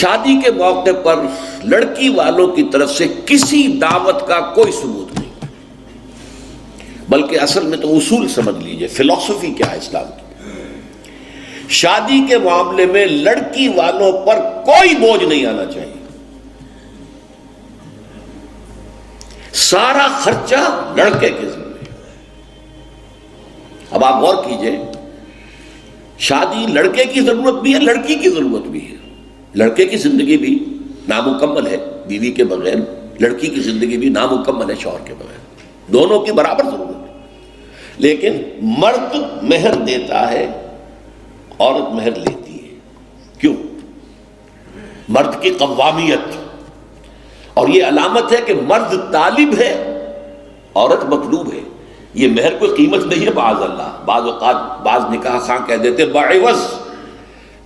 شادی کے موقع پر لڑکی والوں کی طرف سے کسی دعوت کا کوئی ثبوت نہیں، بلکہ اصل میں تو اصول سمجھ لیجئے، فلسفی کیا ہے اسلام کی۔ شادی کے معاملے میں لڑکی والوں پر کوئی بوجھ نہیں آنا چاہیے، سارا خرچہ لڑکے کے ذمہ۔ اب آپ غور کیجئے، شادی لڑکے کی ضرورت بھی ہے، لڑکی کی ضرورت بھی ہے۔ لڑکے کی زندگی بھی نامکمل ہے بیوی کے بغیر، لڑکی کی زندگی بھی نامکمل ہے شوہر کے بغیر، دونوں کی برابر ضرورت ہے۔ لیکن مرد مہر دیتا ہے، عورت مہر لیتی ہے۔ کیوں؟ مرد کی قوامیت، اور یہ علامت ہے کہ مرد طالب ہے، عورت مطلوب ہے۔ یہ مہر کوئی قیمت نہیں ہے، معاذ اللہ۔ بعض اوقات بعض نکاح خواہ کہہ دیتے بعوض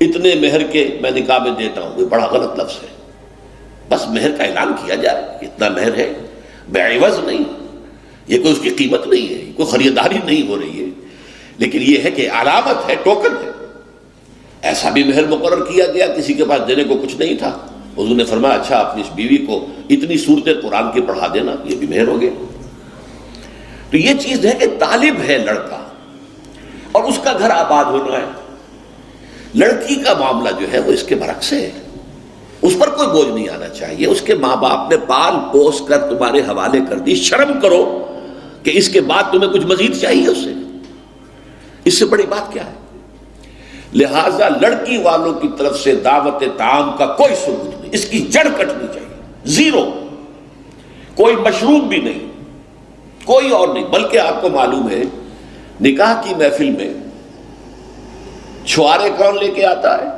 اتنے مہر کے میں نکاح میں دیتا ہوں، یہ بڑا غلط لفظ ہے۔ بس مہر کا اعلان کیا جائے اتنا مہر ہے، بعوض نہیں، یہ کوئی اس کی قیمت نہیں ہے، کوئی خریداری نہیں ہو رہی ہے، لیکن یہ ہے کہ علامت ہے، ٹوکن ہے۔ ایسا بھی مہر مقرر کیا گیا، کسی کے پاس دینے کو کچھ نہیں تھا، حضور نے فرمایا اچھا اپنی اس بیوی کو اتنی سورتیں قرآن کی پڑھا دینا، یہ بھی مہر ہو گیا۔ تو یہ چیز ہے کہ طالب ہے لڑکا، اور اس کا گھر آباد ہونا ہے۔ لڑکی کا معاملہ جو ہے وہ اس کے برعکس ہے، اس پر کوئی بوجھ نہیں آنا چاہیے۔ اس کے ماں باپ نے پال پوس کر تمہارے حوالے کر دی، شرم کرو کہ اس کے بعد تمہیں کچھ مزید چاہیے اس سے، اس سے بڑی بات کیا ہے؟ لہذا لڑکی والوں کی طرف سے دعوت طعام کا کوئی ثبوت نہیں، اس کی جڑ کٹنی چاہیے، زیرو، کوئی مشروب بھی نہیں، کوئی اور نہیں۔ بلکہ آپ کو معلوم ہے نکاح کی محفل میں چھوارے کون لے کے آتا ہے؟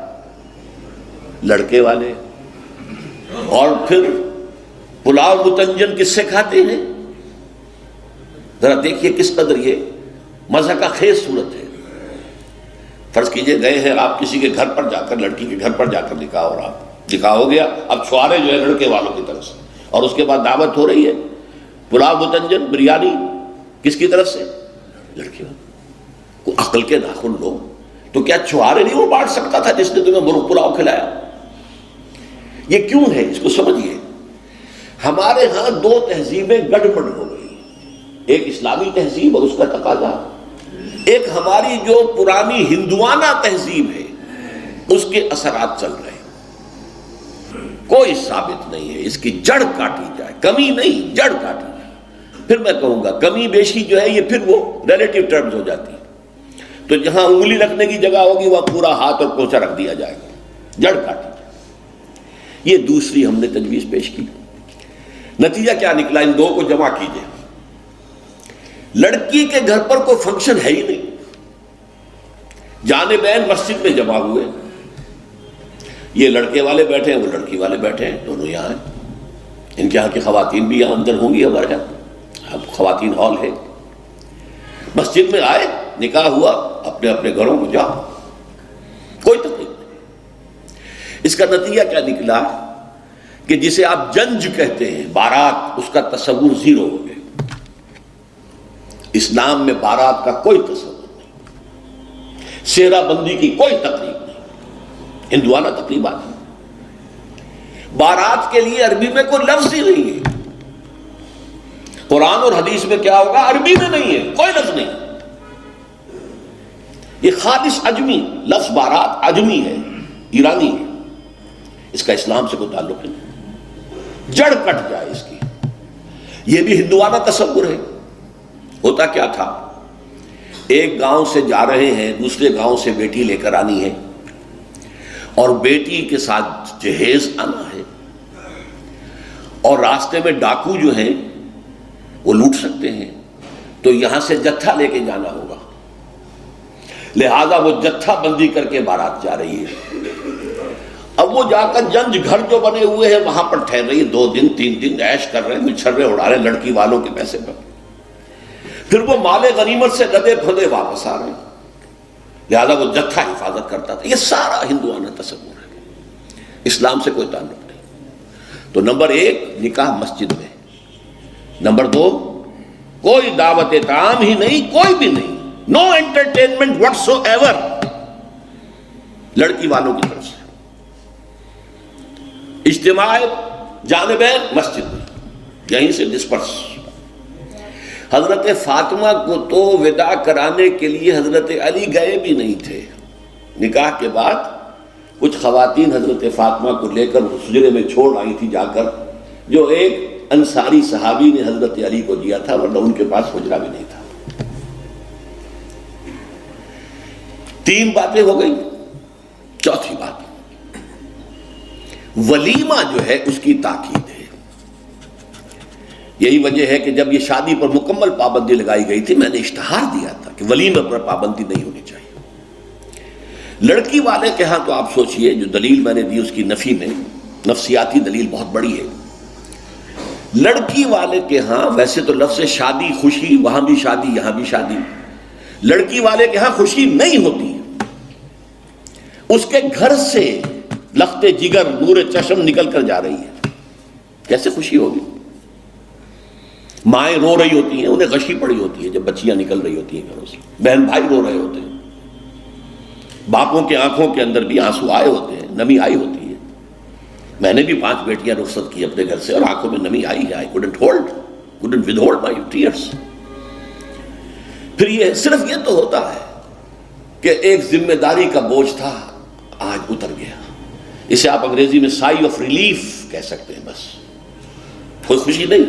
لڑکے والے۔ اور پھر پلاؤ متنجن کس سے کھاتے ہیں؟ ذرا دیکھیے کس قدر یہ مزہ کا خیز صورت ہے۔ فرض کیجئے گئے ہیں آپ کسی کے گھر پر جا کر، لڑکی کے گھر پر جا کر نکاح ہو رہا، نکاح ہو گیا، اب چھوارے جو ہے لڑکے والوں کی طرف سے، اور اس کے بعد دعوت ہو رہی ہے، پلاؤ متنجن بریانی کس کی طرف سے؟ لڑکی والوں۔ کو عقل کے ناخن لو، تو کیا چھوارے نہیں وہ بانٹ سکتا تھا جس نے تمہیں مرغ پلاؤ کھلایا؟ یہ کیوں ہے؟ اس کو سمجھیے۔ ہمارے ہاں دو تہذیبیں گڑبڑ ہو گئی، ایک اسلامی تہذیب اور اس کا تقاضا، ایک ہماری جو پرانی ہندوانہ تہذیب ہے اس کے اثرات چل رہے ہیں۔ کوئی ثابت نہیں ہے، اس کی جڑ کاٹی جائے، کمی نہیں، جڑ کاٹی جائے۔ پھر میں کہوں گا کمی بیشی جو ہے یہ پھر وہ ریلیٹیو ٹرمز ہو جاتی ہے، تو جہاں انگلی رکھنے کی جگہ ہوگی وہاں پورا ہاتھ اور پوچھا رکھ دیا جائے گا، جڑ کاٹی جائے۔ یہ دوسری ہم نے تجویز پیش کی۔ نتیجہ کیا نکلا؟ ان دو کو جمع کیجئے، لڑکی کے گھر پر کوئی فنکشن ہے ہی نہیں، جانبین مسجد میں جمع ہوئے، یہ لڑکے والے بیٹھے ہیں، وہ لڑکی والے بیٹھے ہیں، دونوں یہاں ہیں۔ ان کے یہاں کی خواتین بھی یہاں اندر ہوں گی، ہمارے یہاں اب خواتین ہال ہے۔ مسجد میں آئے، نکاح ہوا، اپنے اپنے گھروں کو جاؤ، کوئی تکلیف نہیں۔ اس کا نتیجہ کیا نکلا کہ جسے آپ جنج کہتے ہیں، بارات، اس کا تصور زیرو ہو گیا۔ اسلام میں بارات کا کوئی تصور نہیں، سیرا بندی کی کوئی تقریب نہیں، ہندوانہ تقریبات ہیں۔ بارات کے لیے عربی میں کوئی لفظ ہی نہیں ہے، قرآن اور حدیث میں کیا ہوگا؟ عربی میں نہیں ہے، کوئی لفظ نہیں۔ یہ خالص عجمی لفظ، بارات عجمی ہے، ایرانی ہے، اس کا اسلام سے کوئی تعلق نہیں، جڑ کٹ جائے اس کی۔ یہ بھی ہندوانہ تصور ہے۔ ہوتا کیا تھا؟ ایک گاؤں سے جا رہے ہیں، دوسرے گاؤں سے بیٹی لے کر آنی ہے، اور بیٹی کے ساتھ جہیز آنا ہے، اور راستے میں ڈاکو جو ہیں وہ لوٹ سکتے ہیں، تو یہاں سے جتھا لے کے جانا ہوگا، لہذا وہ جتھا بندی کر کے بارات جا رہی ہے۔ اب وہ جا کر جنج گھر جو بنے ہوئے ہیں وہاں پر ٹھہر رہی ہے، 2 دن 3 دن عیش کر رہے ہیں، چھرے اڑا رہے ہیں لڑکی والوں کے پیسے پر، پھر وہ مال غنیمت سے لدے پھدے واپس آ رہے ہیں، لہذا وہ جتھا حفاظت کرتا تھا۔ یہ سارا ہندوانہ تصور ہے، اسلام سے کوئی تعلق نہیں۔ تو نمبر 1 نکاح مسجد میں، نمبر 2 کوئی دعوت طعام ہی نہیں، کوئی بھی نہیں، نو انٹرٹینمنٹ واٹس ایور لڑکی والوں کی طرف سے۔ اجتماع جانبین مسجد میں، یہیں سے ڈسپرس۔ حضرت فاطمہ کو تو وداع کرانے کے لیے حضرت علی گئے بھی نہیں تھے۔ نکاح کے بعد کچھ خواتین حضرت فاطمہ کو لے کر حجرے میں چھوڑ آئی تھی جا کر، جو ایک انصاری صحابی نے حضرت علی کو دیا تھا، ورنہ ان کے پاس حجرہ بھی نہیں تھا۔ 3 باتیں ہو گئی۔ چوتھی بات، ولیمہ جو ہے اس کی تاکید ہے۔ یہی وجہ ہے کہ جب یہ شادی پر مکمل پابندی لگائی گئی تھی، میں نے اشتہار دیا تھا کہ ولیمہ پر پابندی نہیں ہونی چاہیے۔ لڑکی والے کے ہاں تو آپ سوچئے، جو دلیل میں نے دی اس کی نفی میں، نفسیاتی دلیل بہت بڑی ہے۔ لڑکی والے کے ہاں ویسے تو لفظ شادی، خوشی، وہاں بھی شادی یہاں بھی شادی، لڑکی والے کے ہاں خوشی نہیں ہوتی۔ اس کے گھر سے لخت جگر، نور چشم نکل کر جا رہی ہے، کیسے خوشی ہوگی؟ مائیں رو رہی ہوتی ہیں، انہیں غشی پڑی ہوتی ہے جب بچیاں نکل رہی ہوتی ہیں گھروں سے، بہن بھائی رو رہے ہوتے ہیں، باپوں کے آنکھوں کے اندر بھی آنسو آئے ہوتے ہیں، نمی آئی ہوتی ہے۔ میں نے بھی 5 بیٹیاں رخصت کی اپنے گھر سے اور آنکھوں میں نمی آئی ہے۔ I couldn't withhold my tears۔ پھر یہ صرف یہ تو ہوتا ہے کہ ایک ذمہ داری کا بوجھ تھا، آج اتر گیا۔ اسے آپ انگریزی میں سائی آف ریلیف کہہ سکتے ہیں، بس کوئی خوشی نہیں۔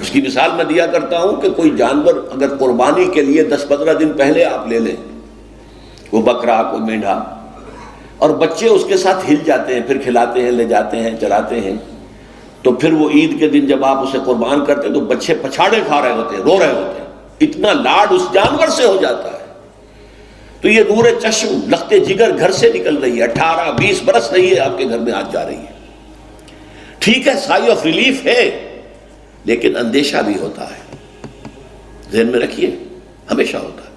اس کی مثال میں دیا کرتا ہوں کہ کوئی جانور اگر قربانی کے لیے 10-15 دن پہلے آپ لے لیں، وہ بکرا، کوئی مینڈھا، اور بچے اس کے ساتھ ہل جاتے ہیں، پھر کھلاتے ہیں، لے جاتے ہیں، چلاتے ہیں، تو پھر وہ عید کے دن جب آپ اسے قربان کرتے ہیں تو بچے پچھاڑے کھا رہے ہوتے ہیں، رو رہے ہوتے ہیں، اتنا لاڈ اس جانور سے ہو جاتا ہے۔ تو یہ نور چشم، لخت جگر گھر سے نکل رہی ہے، 18-20 برس رہی ہے آپ کے گھر میں، آج جا رہی ہے۔ ٹھیک ہے، سائی آف ریلیف ہے، لیکن اندیشہ بھی ہوتا ہے۔ ذہن میں رکھیے، ہمیشہ ہوتا ہے۔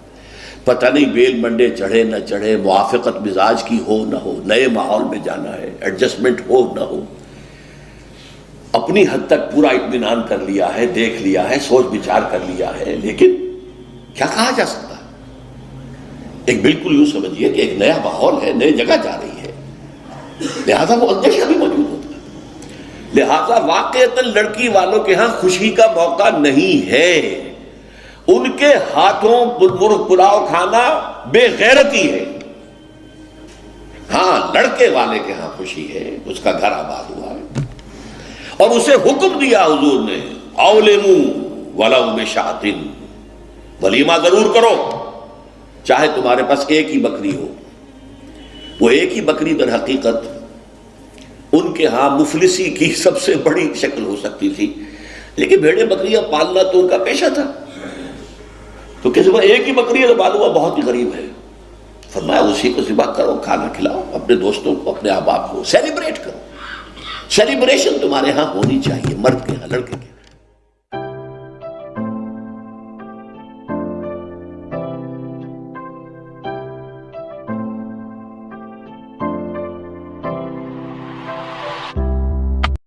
پتہ نہیں بیل منڈے چڑھے نہ چڑھے، موافقت مزاج کی ہو نہ ہو، نئے ماحول میں جانا ہے، ایڈجسٹمنٹ ہو نہ ہو، اپنی حد تک پورا اطمینان کر لیا ہے، دیکھ لیا ہے، سوچ بچار کر لیا ہے، لیکن کیا کہا جا سکتا ہے؟ ایک بالکل یوں سمجھیے کہ ایک نیا ماحول ہے، نئی جگہ جا رہی ہے، لہذا وہ اندیشہ بھی موجود ہوتا ہے۔ لہذا واقعتاً لڑکی والوں کے ہاں خوشی کا موقع نہیں ہے۔ ان کے ہاتھوں مرغ پلاؤ کھانا بے غیرتی ہے۔ ہاں لڑکے والے کے ہاں خوشی ہے، اس کا گھر آباد ہوا ہے، اور اسے حکم دیا حضور نے، اولموا ولو بشاۃ، ولیمہ ضرور کرو، چاہے تمہارے پاس ایک ہی بکری ہو۔ وہ ایک ہی بکری در حقیقت ان کے ہاں مفلسی کی سب سے بڑی شکل ہو سکتی تھی، لیکن بھیڑیں بکریاں پالنا تو ان کا پیشہ تھا، تو کسی کو ایک ہی بکری پالنا بہت ہی غریب ہے۔ فرمایا اسی کو ذبح کرو، کھانا کھلاؤ اپنے دوستوں کو، اپنے احباب کو، سیلیبریٹ کرو۔ سیلیبریشن تمہارے ہاں ہونی چاہیے، مرد کے ہاں، لڑکے کے ہاں۔